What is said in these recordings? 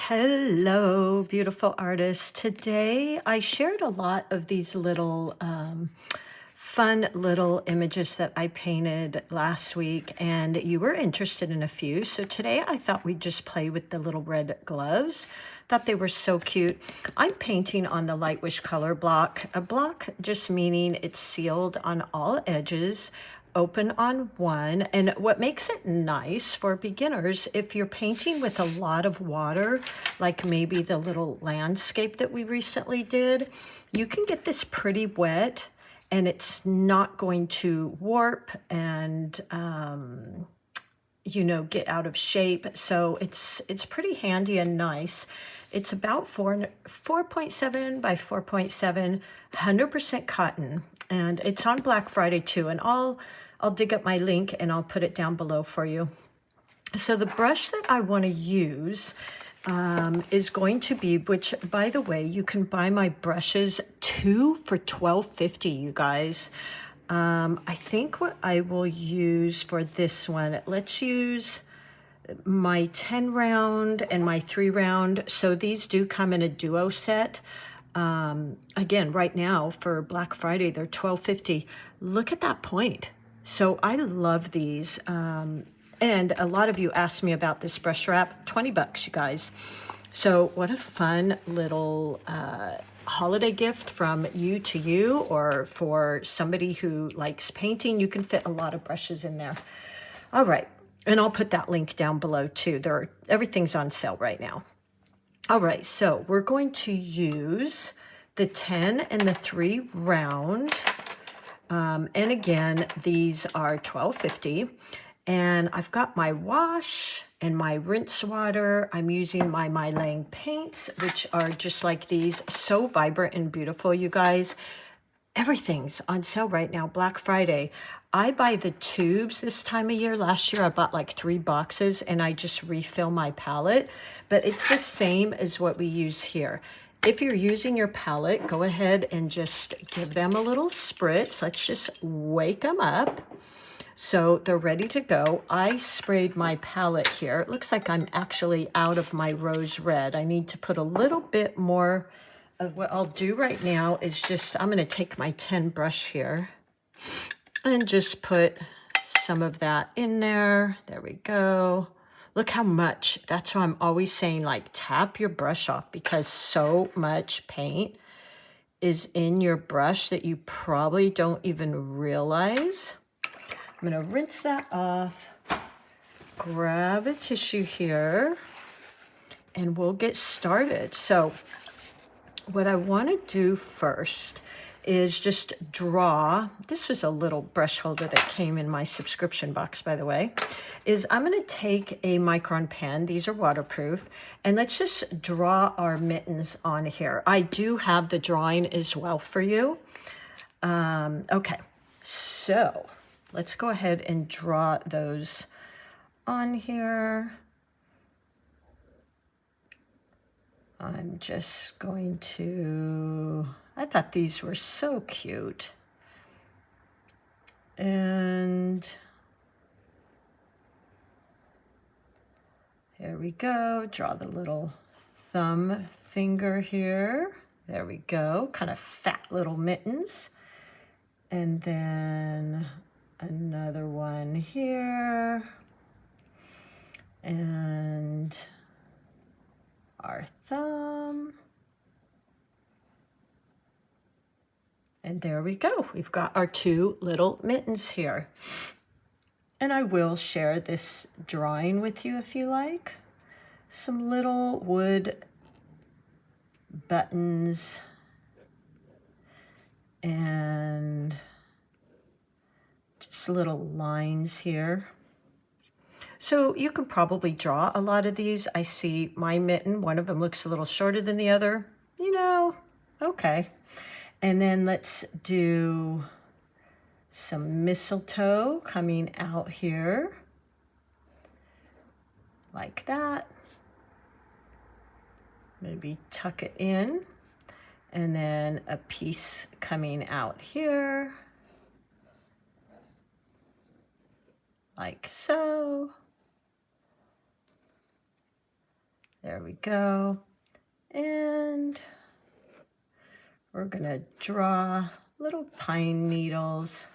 Hello, beautiful artists. Today I shared a lot of these little fun little images that I painted last week, and you were interested in a few. So today I thought we'd just play with the little red gloves. Thought they were so cute. I'm painting on the Lightwish color block. A block just meaning it's sealed on all edges, open on one. And what makes it nice for beginners, if you're painting with a lot of water, like maybe the little landscape that we recently did, you can get this pretty wet and it's not going to warp and get out of shape. So it's pretty handy and nice. It's about 4.7 by 4.7, 100% cotton, and it's on Black Friday too. And I'll dig up my link and I'll put it down below for you. So the brush that I want to use is going to be, which by the way, you can buy my brushes 2 for $12.50, you guys. I think what I will use for this one, let's use my 10 round and my 3 round. So these do come in a duo set. Again, right now for Black Friday, they're $12.50. Look at that point. So I love these. And a lot of you asked me about this brush wrap, 20 bucks, you guys. So what a fun little holiday gift from you to you, or for somebody who likes painting. You can fit a lot of brushes in there. All right, and I'll put that link down below too. Everything's on sale right now. All right, so we're going to use the 10 and the 3 round. And again, these are $12.50. And I've got my wash and my rinse water. I'm using my Lang paints, which are just like these, so vibrant and beautiful, you guys. Everything's on sale right now, Black Friday. I buy the tubes this time of year. Last year I bought like 3 boxes and I just refill my palette, but it's the same as what we use here. If you're using your palette, go ahead and just give them a little spritz. Let's just wake them up. So they're ready to go. I sprayed my palette here. It looks like I'm actually out of my rose red. I need to put a little bit more of what I'll do right now is just, I'm going to take my 10 brush here and just put some of that in there. There we go. Look how much. That's why I'm always saying, like, tap your brush off, because so much paint is in your brush that you probably don't even realize. I'm going to rinse that off, grab a tissue here, and we'll get started. So what I want to do first is just draw. This was a little brush holder that came in my subscription box, by the way. Is I'm going to take a micron pen. These are waterproof. And let's just draw our mittens on here. I do have the drawing as well for you. Okay, so let's go ahead and draw those on here. I'm just going to, I thought these were so cute. And there we go. Draw the little thumb finger here. There we go. Kind of fat little mittens. And then another one here. And our thumb. And there we go. We've got our 2 little mittens here. And I will share this drawing with you if you like. Some little wood buttons and just little lines here. So you can probably draw a lot of these. I see my mitten, one of them looks a little shorter than the other. You know, okay. And then let's do some mistletoe coming out here. Like that. Maybe tuck it in. And then a piece coming out here. Like so. There we go. And we're gonna draw little pine needles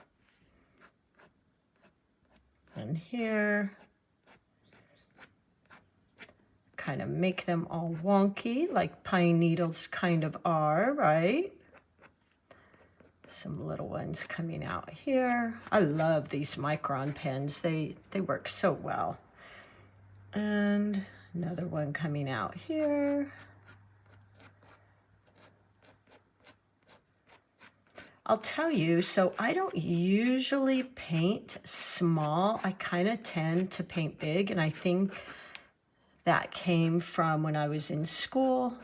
in here. Kind of make them all wonky like pine needles kind of are, right? Some little ones coming out here. I love these Micron pens. They work so well. And another one coming out here. I'll tell you, so I don't usually paint small. I kind of tend to paint big, and I think that came from when I was in school.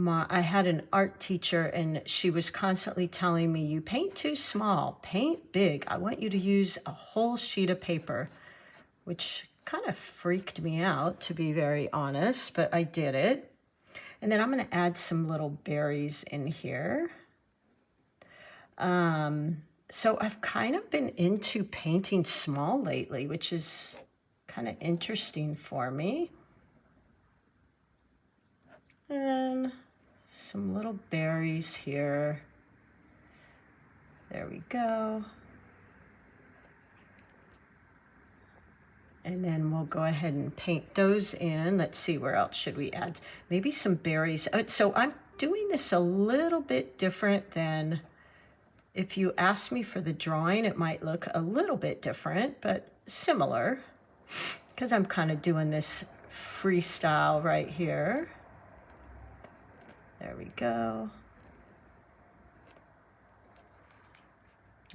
I had an art teacher, and she was constantly telling me, you paint too small, paint big. I want you to use a whole sheet of paper, which kind of freaked me out, to be very honest, but I did it. And then I'm going to add some little berries in here. So I've kind of been into painting small lately, which is kind of interesting for me. And some little berries here. There we go. And then we'll go ahead and paint those in. Let's see, where else should we add? Maybe some berries. So I'm doing this a little bit different than if you asked me for the drawing. It might look a little bit different, but similar, because I'm kind of doing this freestyle right here. There we go.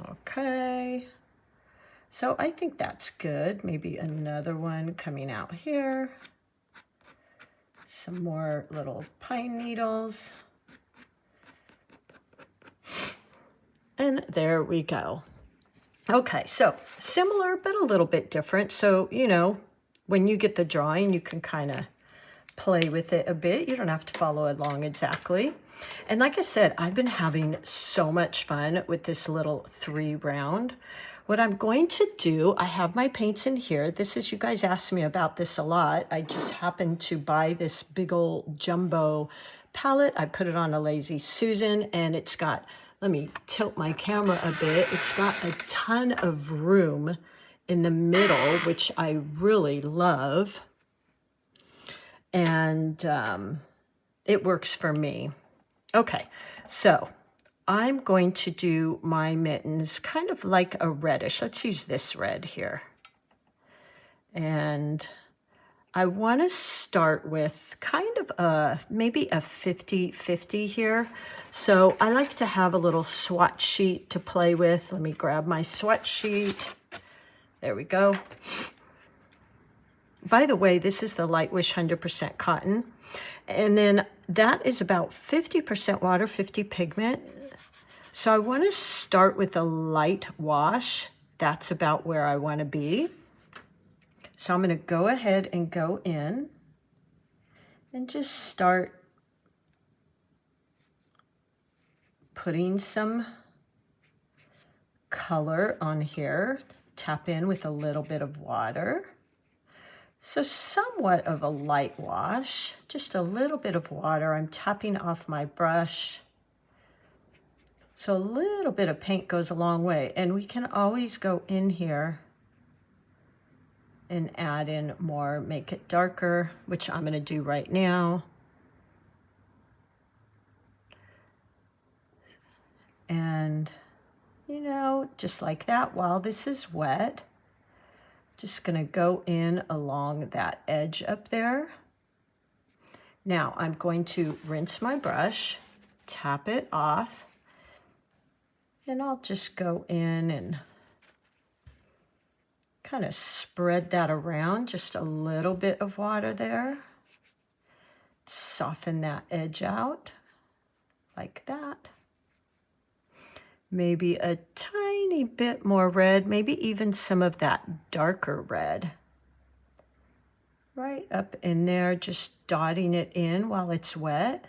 Okay. So I think that's good. Maybe another one coming out here. Some more little pine needles. And there we go. Okay, so similar, but a little bit different. So, you know, when you get the drawing, you can kind of play with it a bit. You don't have to follow along exactly. And like I said, I've been having so much fun with this little 3-round. What I'm going to do, I have my paints in here. This is, you guys asked me about this a lot. I just happened to buy this big old jumbo palette. I put it on a Lazy Susan, and it's got, let me tilt my camera a bit. It's got a ton of room in the middle, which I really love. And it works for me. Okay, so I'm going to do my mittens kind of like a reddish. Let's use this red here. And I want to start with kind of maybe a 50-50 here. So I like to have a little swatch sheet to play with. Let me grab my swatch sheet. There we go. By the way, this is the Lightwish 100% cotton. And then that is about 50% water, 50 pigment. So I want to start with a light wash. That's about where I want to be. So I'm going to go ahead and go in and just start putting some color on here. Tap in with a little bit of water. So somewhat of a light wash, just a little bit of water. I'm tapping off my brush. So a little bit of paint goes a long way, and we can always go in here and add in more, make it darker, which I'm going to do right now. And, you know, just like that, while this is wet, just going to go in along that edge up there. Now I'm going to rinse my brush, tap it off, and I'll just go in and kind of spread that around, just a little bit of water there. Soften that edge out like that. Maybe a tiny bit more red, maybe even some of that darker red. Right up in there, just dotting it in while it's wet.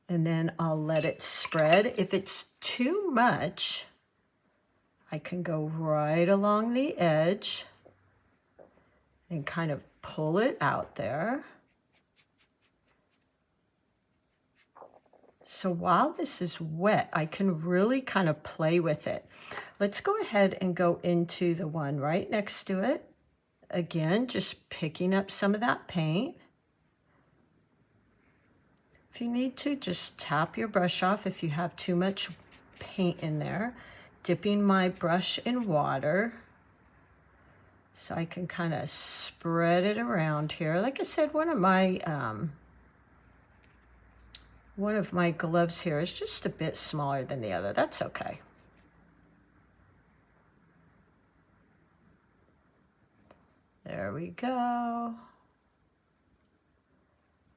And then I'll let it spread. If it's too much, I can go right along the edge and kind of pull it out there. So while this is wet, I can really kind of play with it. Let's go ahead and go into the one right next to it. Again, just picking up some of that paint. If you need to, just tap your brush off if you have too much paint in there. Dipping my brush in water so I can kind of spread it around here. Like I said, one of my gloves here is just a bit smaller than the other. That's okay. There we go.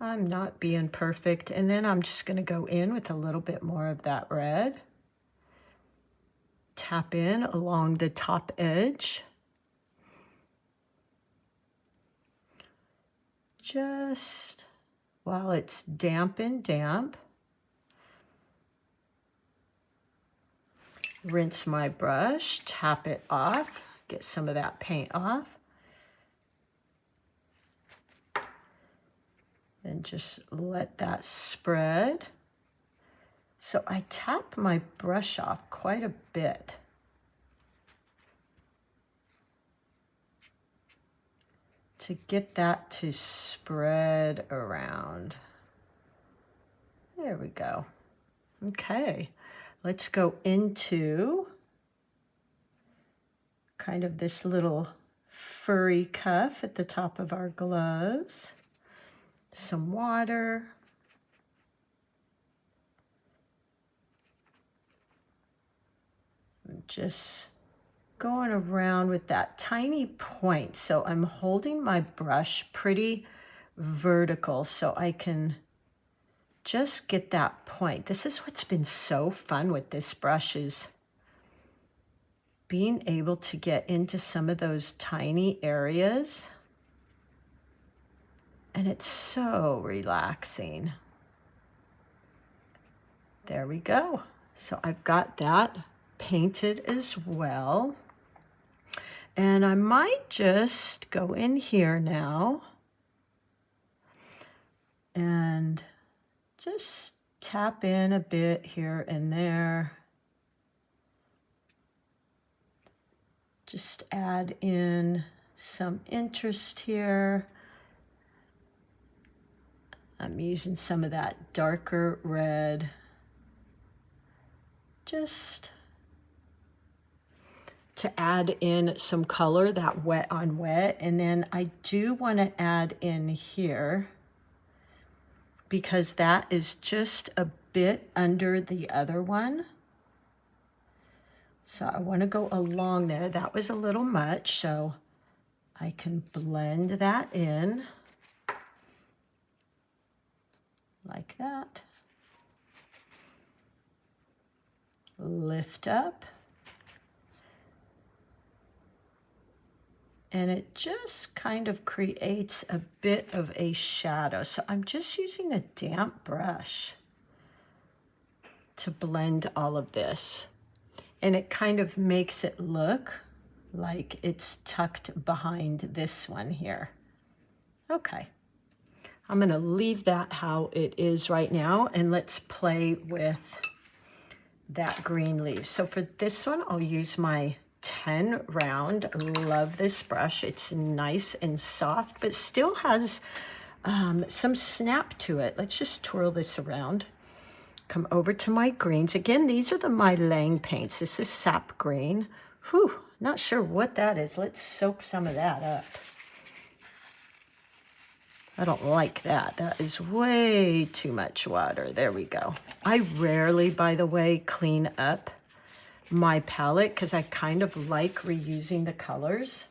I'm not being perfect. And then I'm just going to go in with a little bit more of that red. Tap in along the top edge. Just while it's damp and damp. Rinse my brush, tap it off, get some of that paint off. And just let that spread. So I tap my brush off quite a bit. To get that to spread around. There we go. Okay, let's go into kind of this little furry cuff at the top of our gloves. Some water. Just going around with that tiny point. So I'm holding my brush pretty vertical so I can just get that point. This is what's been so fun with this brush, is being able to get into some of those tiny areas. And it's so relaxing. There we go. So I've got that painted as well. And I might just go in here now and just tap in a bit here and there. Just add in some interest here. I'm using some of that darker red. Just to add in some color, that wet on wet. And then I do want to add in here, because that is just a bit under the other one. So I want to go along there. That was a little much, so I can blend that in like that. Lift up. And it just kind of creates a bit of a shadow. So I'm just using a damp brush to blend all of this. And it kind of makes it look like it's tucked behind this one here. Okay. I'm going to leave that how it is right now, and let's play with that green leaf. So for this one, I'll use my 10 round. Love this brush. It's nice and soft, but still has some snap to it. Let's just twirl this around. Come over to my greens. Again, these are the My Lang paints. This is sap green. Whew, not sure what that is. Let's soak some of that up. I don't like that. That is way too much water. There we go. I rarely, by the way, clean up my palette because I kind of like reusing the colors.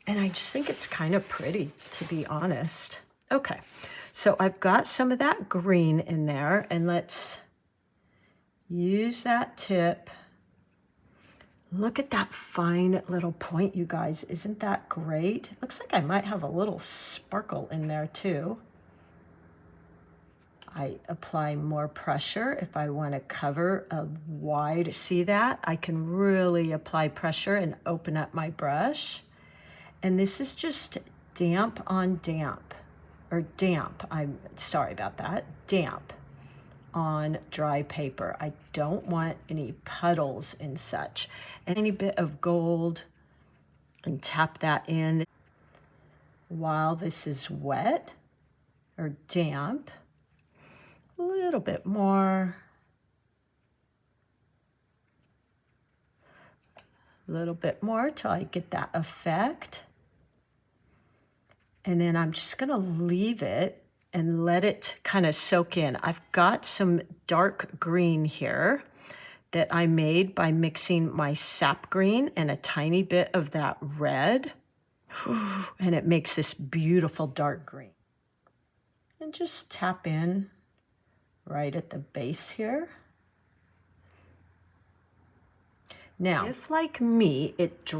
And I just think it's kind of pretty, to be honest. Okay, so I've got some of that green in there, and let's use that tip. Look at that fine little point, you guys. Isn't that great? Looks like I might have a little sparkle in there too. I apply more pressure if I want to cover a wide, see that? I can really apply pressure and open up my brush. And this is just damp on damp, or damp, I'm sorry about that, damp on dry paper. I don't want any puddles and such. Any bit of gold, and tap that in while this is wet or damp. A little bit more. A little bit more till I get that effect. And then I'm just gonna leave it and let it kind of soak in. I've got some dark green here that I made by mixing my sap green and a tiny bit of that red. And it makes this beautiful dark green. And just tap in right at the base here. Now, if like me, it's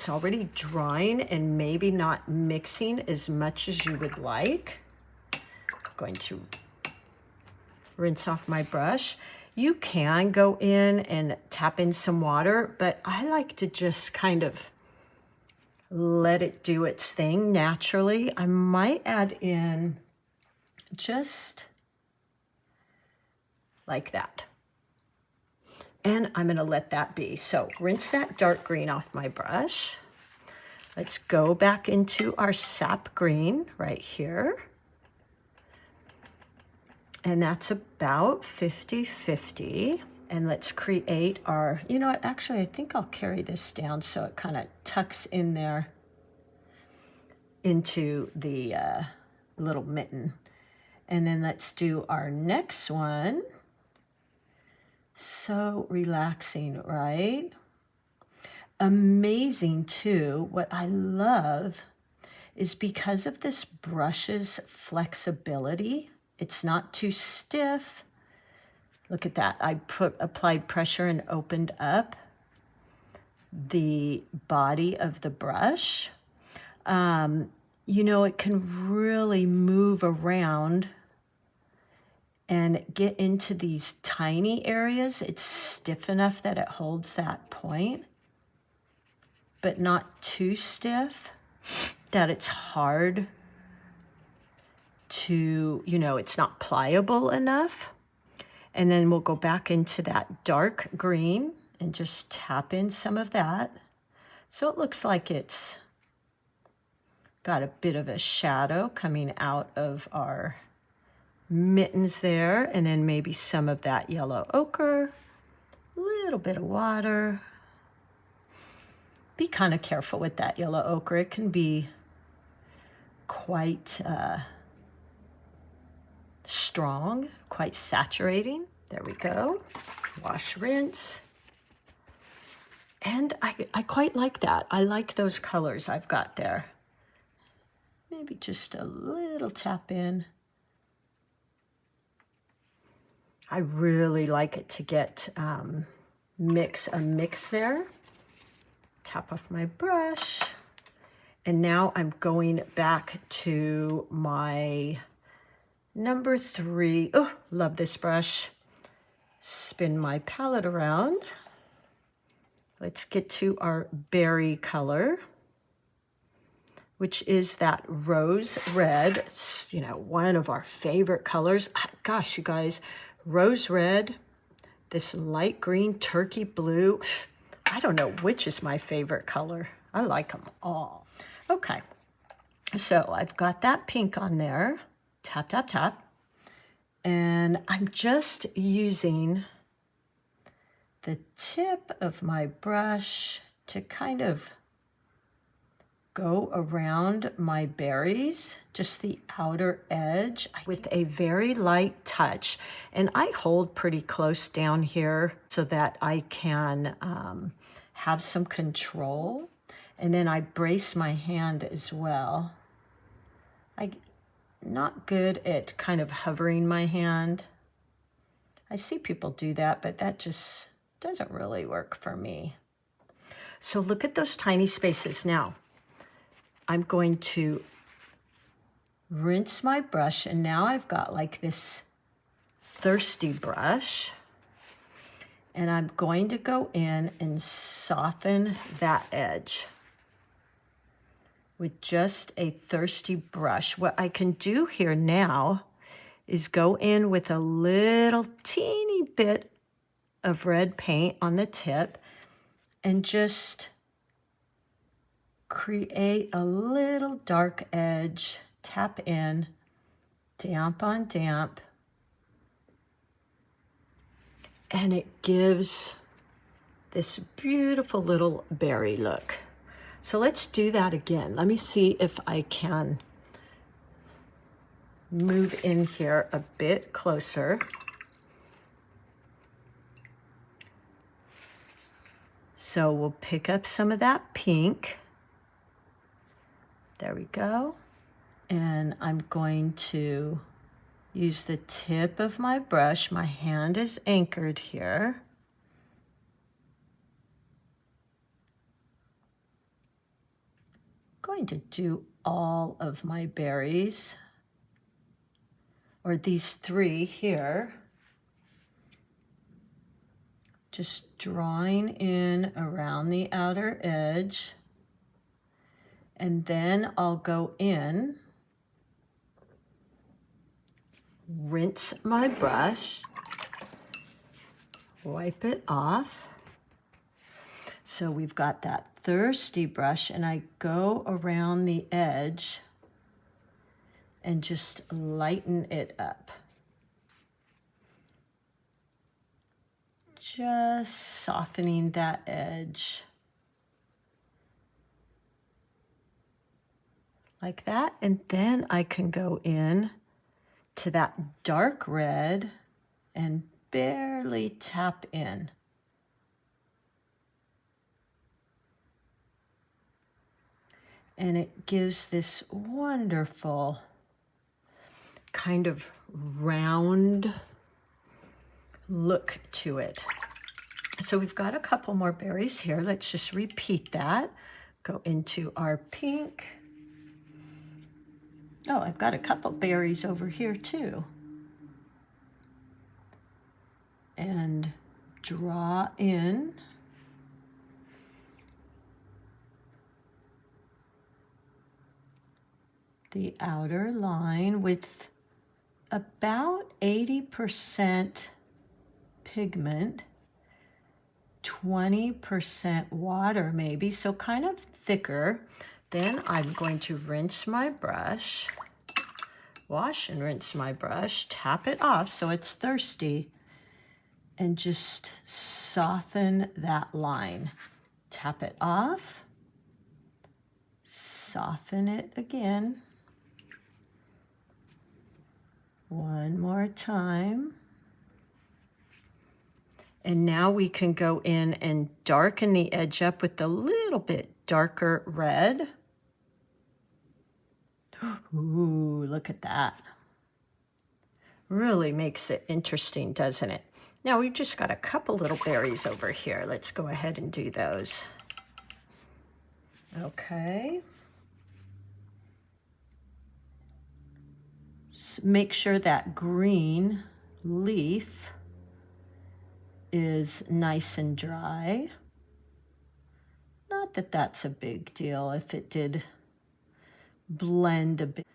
already drying and maybe not mixing as much as you would like, I'm going to rinse off my brush. You can go in and tap in some water, but I like to just kind of let it do its thing naturally. I might add in just like that. And I'm gonna let that be. So rinse that dark green off my brush. Let's go back into our sap green right here. And that's about 50-50. And let's create our, you know what, actually I think I'll carry this down so it kind of tucks in there into the little mitten. And then let's do our next one. So relaxing, right? Amazing too. What I love is because of this brush's flexibility, it's not too stiff. Look at that. I applied pressure and opened up the body of the brush. You know, it can really move around and get into these tiny areas. It's stiff enough that it holds that point, but not too stiff that it's hard to, you know, it's not pliable enough. And then we'll go back into that dark green and just tap in some of that. So it looks like it's got a bit of a shadow coming out of our mittens there, and then maybe some of that yellow ochre, a little bit of water. Be kind of careful with that yellow ochre. It can be quite strong, quite saturating. There we go. Wash, rinse. And I quite like that. I like those colors I've got there. Maybe just a little tap in. I really like it to get a mix there. Tap off my brush. And now I'm going back to my number 3. Oh, love this brush. Spin my palette around. Let's get to our berry color, which is that rose red. It's, you know, one of our favorite colors. Gosh, you guys, rose red, this light green, turkey blue. I don't know which is my favorite color. I like them all. Okay, so I've got that pink on there. Tap, tap, tap. And I'm just using the tip of my brush to kind of go around my berries, just the outer edge, with a very light touch. And I hold pretty close down here so that I can have some control. And then I brace my hand as well. I'm not good at kind of hovering my hand. I see people do that, but that just doesn't really work for me. So look at those tiny spaces now. I'm going to rinse my brush, and now I've got like this thirsty brush, and I'm going to go in and soften that edge. with just a thirsty brush. What I can do here now is go in with a little teeny bit of red paint on the tip and just create a little dark edge, tap in, damp on damp, and it gives this beautiful little berry look. So let's do that again. Let me see if I can move in here a bit closer. So we'll pick up some of that pink. There we go. And I'm going to use the tip of my brush. My hand is anchored here. I'm going to do all of my berries, or these three here. Just drawing in around the outer edge. And then I'll go in, rinse my brush, wipe it off. So we've got that thirsty brush, and I go around the edge and just lighten it up. Just softening that edge. Like that, and then I can go in to that dark red and barely tap in. And it gives this wonderful kind of round look to it. So we've got a couple more berries here. Let's just repeat that. Go into our pink. Oh, I've got a couple berries over here too. And draw in. The outer line with about 80% pigment, 20% water maybe, so kind of thicker. Then I'm going to rinse my brush, wash and rinse my brush, tap it off so it's thirsty, and just soften that line. Tap it off, soften it again. One more time. And now we can go in and darken the edge up with a little bit darker red. Ooh, look at that. Really makes it interesting, doesn't it? Now we've just got a couple little berries over here. Let's go ahead and do those. Okay. Make sure that green leaf is nice and dry. Not that that's a big deal if it did blend a bit.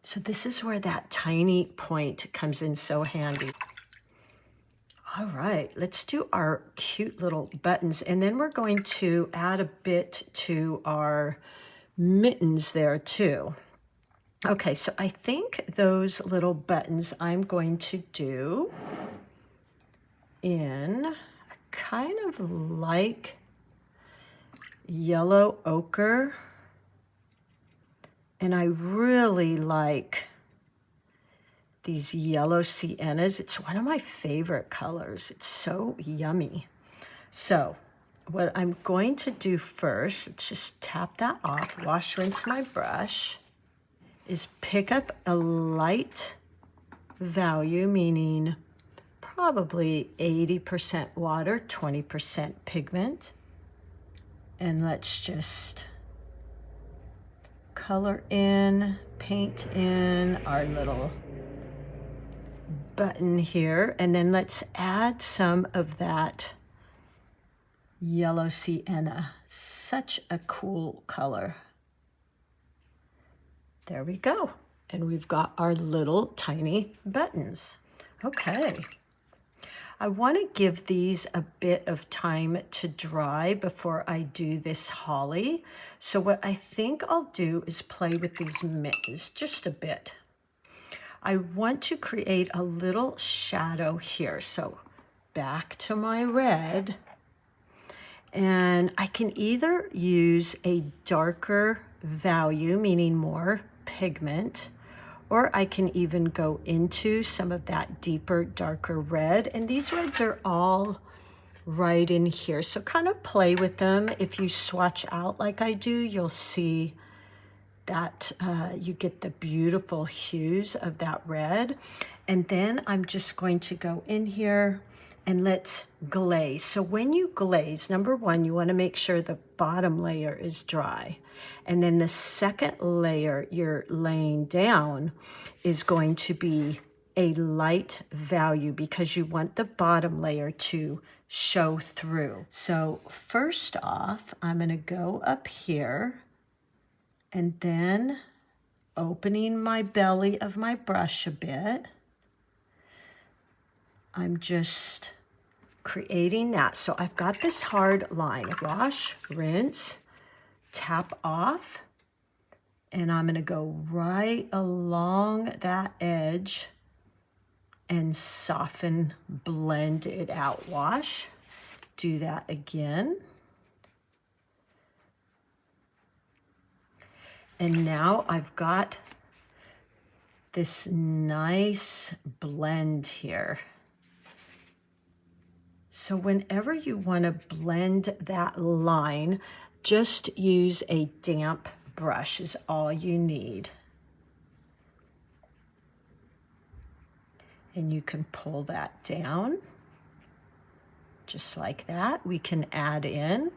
So this is where that tiny point comes in so handy. All right, let's do our cute little buttons, and then we're going to add a bit to our mittens there too. Okay, so I think those little buttons I'm going to do in a kind of like yellow ochre. And I really like these yellow siennas. It's one of my favorite colors. It's so yummy. So what I'm going to do first, let's just tap that off, wash, rinse my brush, is pick up a light value, meaning probably 80% water, 20% pigment. And let's just color in, paint in our little button here. And then let's add some of that yellow sienna. Such a cool color. There we go. And we've got our little tiny buttons. Okay. I want to give these a bit of time to dry before I do this holly. So what I think I'll do is play with these mittens just a bit. I want to create a little shadow here. So back to my red. And I can either use a darker value, meaning more pigment, or I can even go into some of that deeper, darker red. And these reds are all right in here. So kind of play with them. If you swatch out like I do, you'll see that you get the beautiful hues of that red. And then I'm just going to go in here and let's glaze. So when you glaze, number one, you want to make sure the bottom layer is dry. And then the second layer you're laying down is going to be a light value because you want the bottom layer to show through. So first off, I'm going to go up here and then opening my belly of my brush a bit. I'm just creating that. So I've got this hard line. Wash, rinse, tap off, and I'm going to go right along that edge and soften, blend it out. Wash, do that again. And now I've got this nice blend here. So whenever you want to blend that line, just use a damp brush is all you need. And you can pull that down just like that. We can add in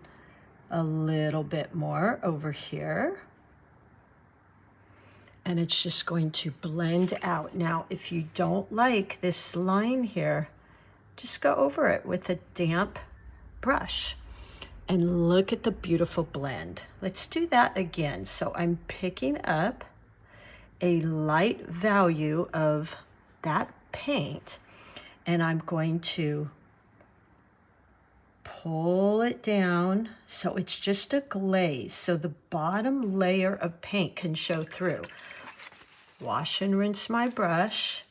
a little bit more over here. And it's just going to blend out. Now, if you don't like this line here, just go over it with a damp brush and look at the beautiful blend. Let's do that again. So I'm picking up a light value of that paint and I'm going to pull it down so it's just a glaze so the bottom layer of paint can show through. Wash and rinse my brush.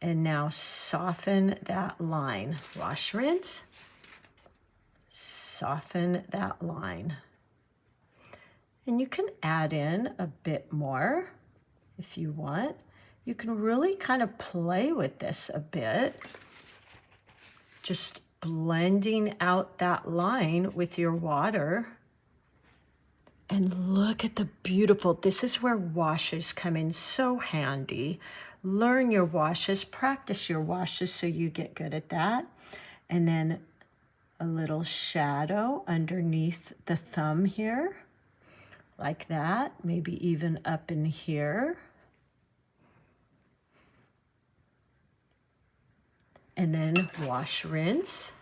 And now soften that line. Wash, rinse, soften that line. And you can add in a bit more if you want. You can really kind of play with this a bit. Just blending out that line with your water. And look at the beautiful, this is where washes come in so handy. Learn your washes, practice your washes so you get good at that. And then a little shadow underneath the thumb here, like that, maybe even up in here. And then wash, rinse.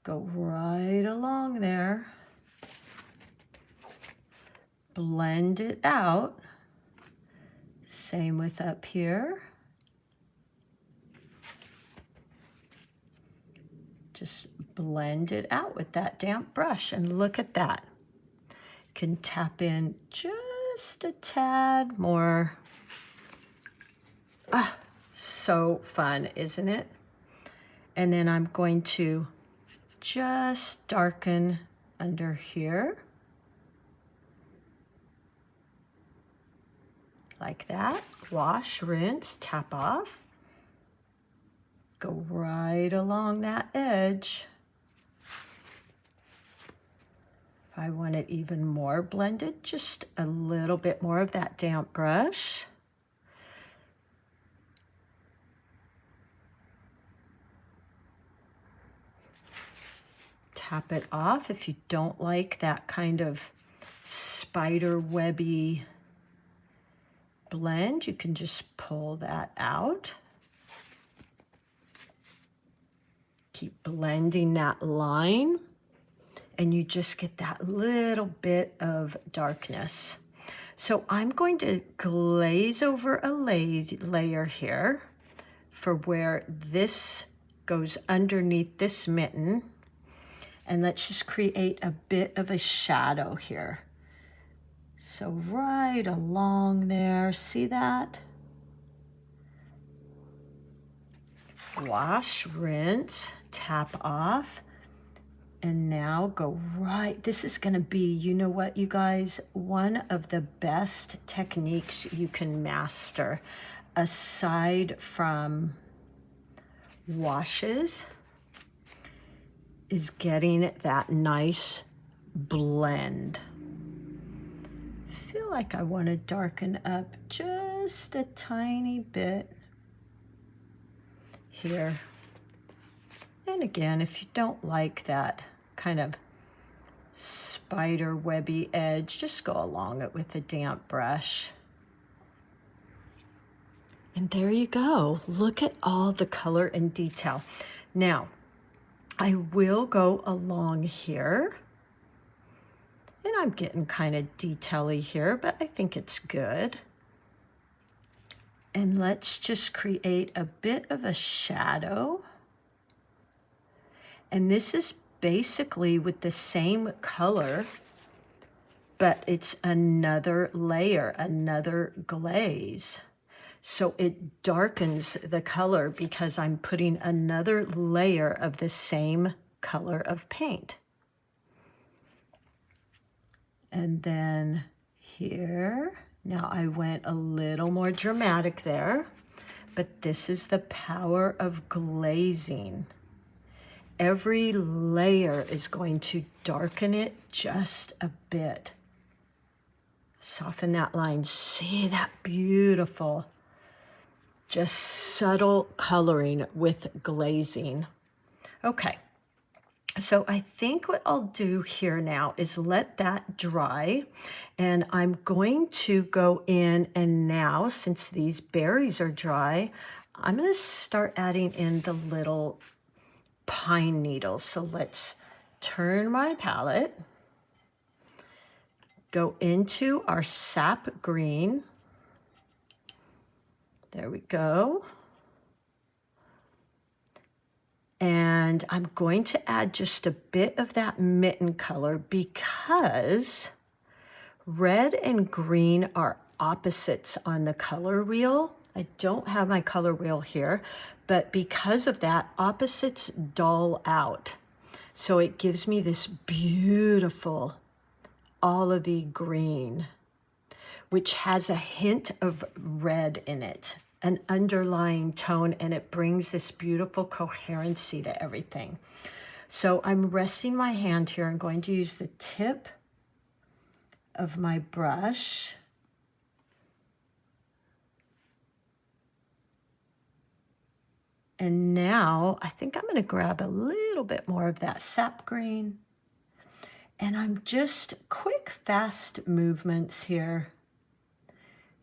Go right along there. Blend it out. Same with up here. Just blend it out with that damp brush and look at that. Can tap in just a tad more. Ah, so fun, isn't it? And then I'm going to just darken under here. Like that. Wash, rinse, tap off. Go right along that edge. If I want it even more blended, just a little bit more of that damp brush. Tap it off if you don't like that kind of spider webby blend. You can just pull that out. Keep blending that line. and you just get that little bit of darkness. So I'm going to glaze over a layer here for where this goes underneath this mitten. And let's just create a bit of a shadow here. So right along there, see that? Wash, rinse, tap off, and now go right. This is gonna be, you know what, you guys, one of the best techniques you can master, aside from washes, is getting that nice blend. I feel like I want to darken up just a tiny bit here. And again, if you don't like that kind of spider webby edge, just go along it with a damp brush. And there you go. Look at all the color and detail. Now, I will go along here, and I'm getting kind of detail-y here, but I think it's good. And let's just create a bit of a shadow. And this is basically with the same color, but it's another layer, another glaze. So it darkens the color because I'm putting another layer of the same color of paint. And then here, now I went a little more dramatic there, but this is the power of glazing. Every layer is going to darken it just a bit. Soften that line. See that beautiful, just subtle coloring with glazing. Okay, so I think what I'll do here now is let that dry, and I'm going to go in, and now, since these berries are dry, I'm gonna start adding in the little pine needles. So let's turn my palette, go into our sap green. There we go. And I'm going to add just a bit of that mitten color because red and green are opposites on the color wheel. I don't have my color wheel here, but because of that, opposites dull out. So it gives me this beautiful olivey green, which has a hint of red in it, an underlying tone, and it brings this beautiful coherency to everything. So I'm resting my hand here. I'm going to use the tip of my brush. And now I think I'm going to grab a little bit more of that sap green. And I'm just quick, fast movements here,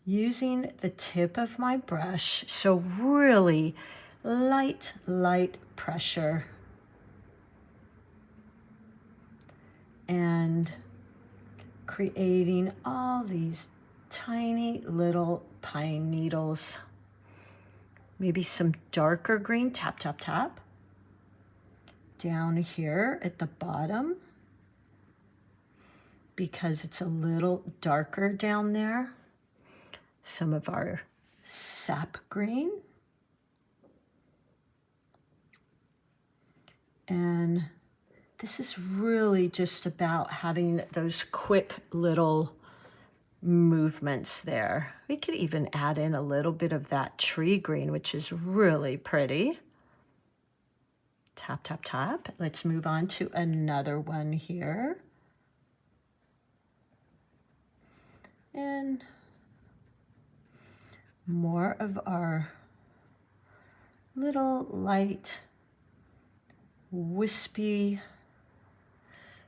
using the tip of my brush. So really light pressure. And creating all these tiny little pine needles. Maybe some darker green, tap, tap, tap. Down here at the bottom, because it's a little darker down there. Some of our sap green. And this is really just about having those quick little movements there. We could even add in a little bit of that tree green, which is really pretty. Tap, tap, tap. Let's move on to another one here. And more of our little light, wispy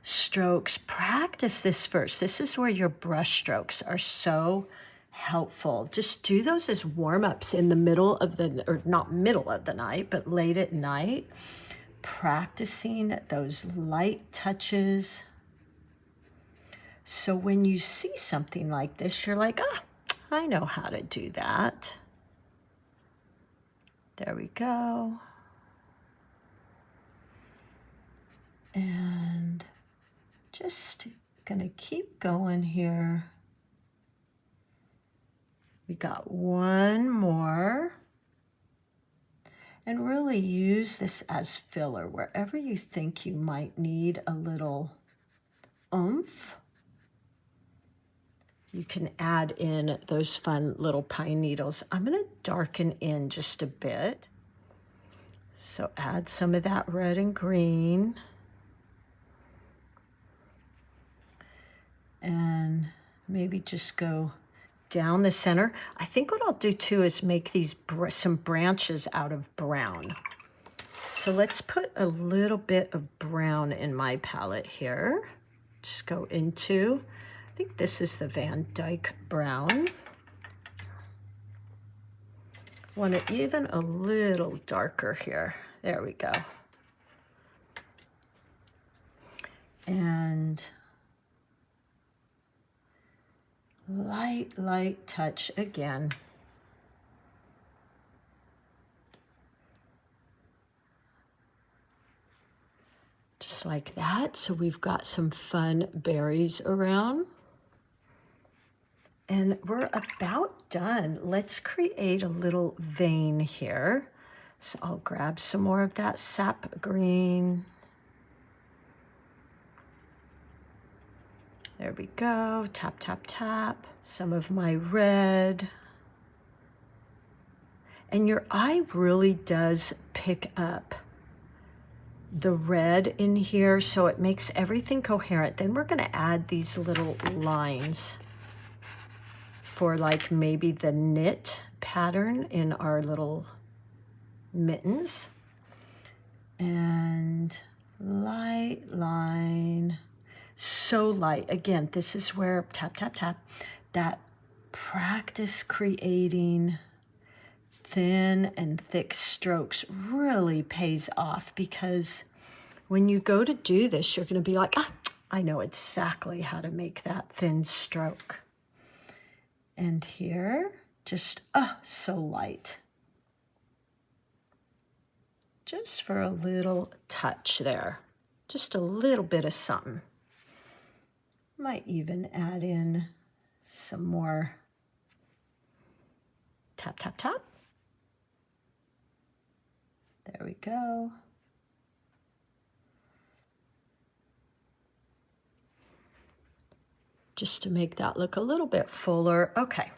strokes. Practice this first. This is where your brush strokes are so helpful. Just do those as warm-ups in the middle of the, or not middle of the night, but late at night. practicing those light touches. So when you see something like this, you're like, ah, I know how to do that. There we go. And just gonna keep going here. We got one more. And really use this as filler wherever you think you might need a little oomph. You can add in those fun little pine needles. I'm gonna darken in just a bit. So add some of that red and green. And maybe just go down the center. I think what I'll do too is make these some branches out of brown. So let's put a little bit of brown in my palette here. Just go into, I think this is the Van Dyke brown. Want it even a little darker here. There we go. And light touch again. Just like that. So we've got some fun berries around. And we're about done. Let's create a little vein here. So I'll grab some more of that sap green. There we go, tap, tap, tap. Some of my red. And your eye really does pick up the red in here, so it makes everything coherent. Then we're gonna add these little lines for like maybe the knit pattern in our little mittens. And light line. So light. Again, this is where tap, tap, tap, that practice creating thin and thick strokes really pays off, because when you go to do this, you're going to be like, ah, I know exactly how to make that thin stroke. And here, just, oh, so light. Just for a little touch there. Just a little bit of something. Might even add in some more tap, tap, tap. There we go. Just to make that look a little bit fuller. Okay,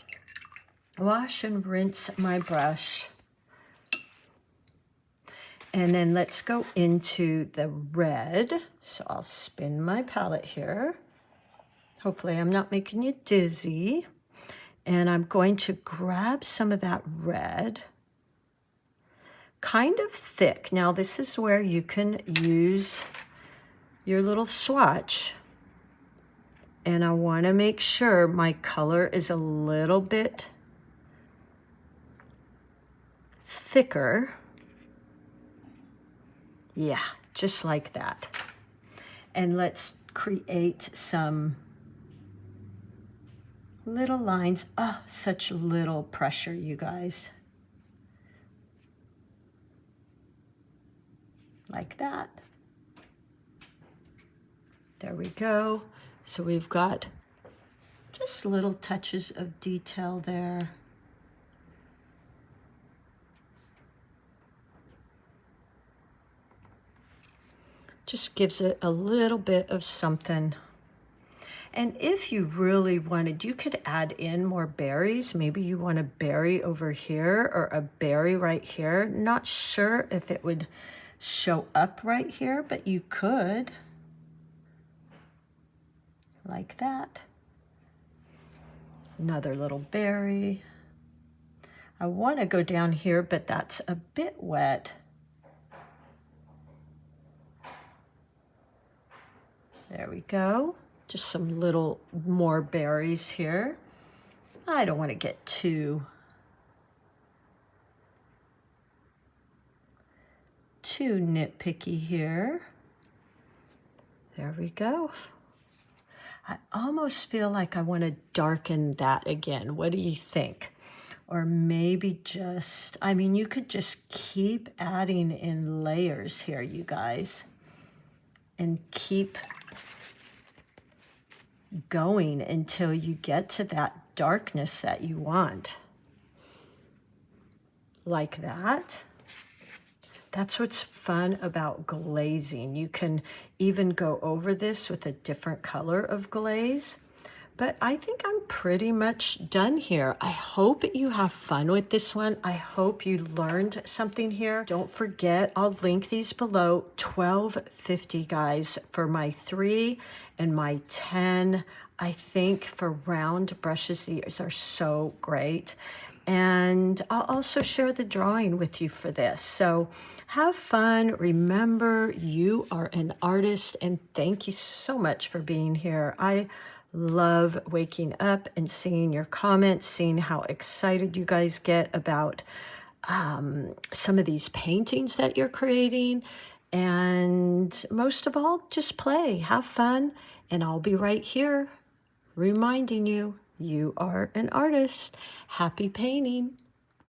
wash and rinse my brush. And then let's go into the red. So I'll spin my palette here. Hopefully I'm not making you dizzy. And I'm going to grab some of that red, kind of thick. Now this is where you can use your little swatch. And I want to make sure my color is a little bit thicker. Yeah, just like that. And let's create some little lines. Oh, such little pressure, you guys. Like that. There we go. So we've got just little touches of detail there. Just gives it a little bit of something. And if you really wanted, you could add in more berries. Maybe you want a berry over here or a berry right here. Not sure if it would show up right here, but you could. Like that. Another little berry. I want to go down here, but that's a bit wet. There we go. Just some little more berries here. I don't want to get too too nitpicky here. There we go. I almost feel like I want to darken that again. What do you think? Or maybe just, I mean, you could just keep adding in layers here, you guys, and keep going until you get to that darkness that you want. Like that. That's what's fun about glazing. You can even go over this with a different color of glaze. But I think I'm pretty much done here. I hope you have fun with this one. I hope you learned something here. Don't forget, I'll link these below. $12.50, guys, for my 3 and my 10. I think for round brushes, these are so great. And I'll also share the drawing with you for this. So have fun. Remember, you are an artist, and thank you so much for being here. I love waking up and seeing your comments, seeing how excited you guys get about some of these paintings that you're creating. And most of all, just play, have fun, and I'll be right here reminding you, you are an artist. Happy painting.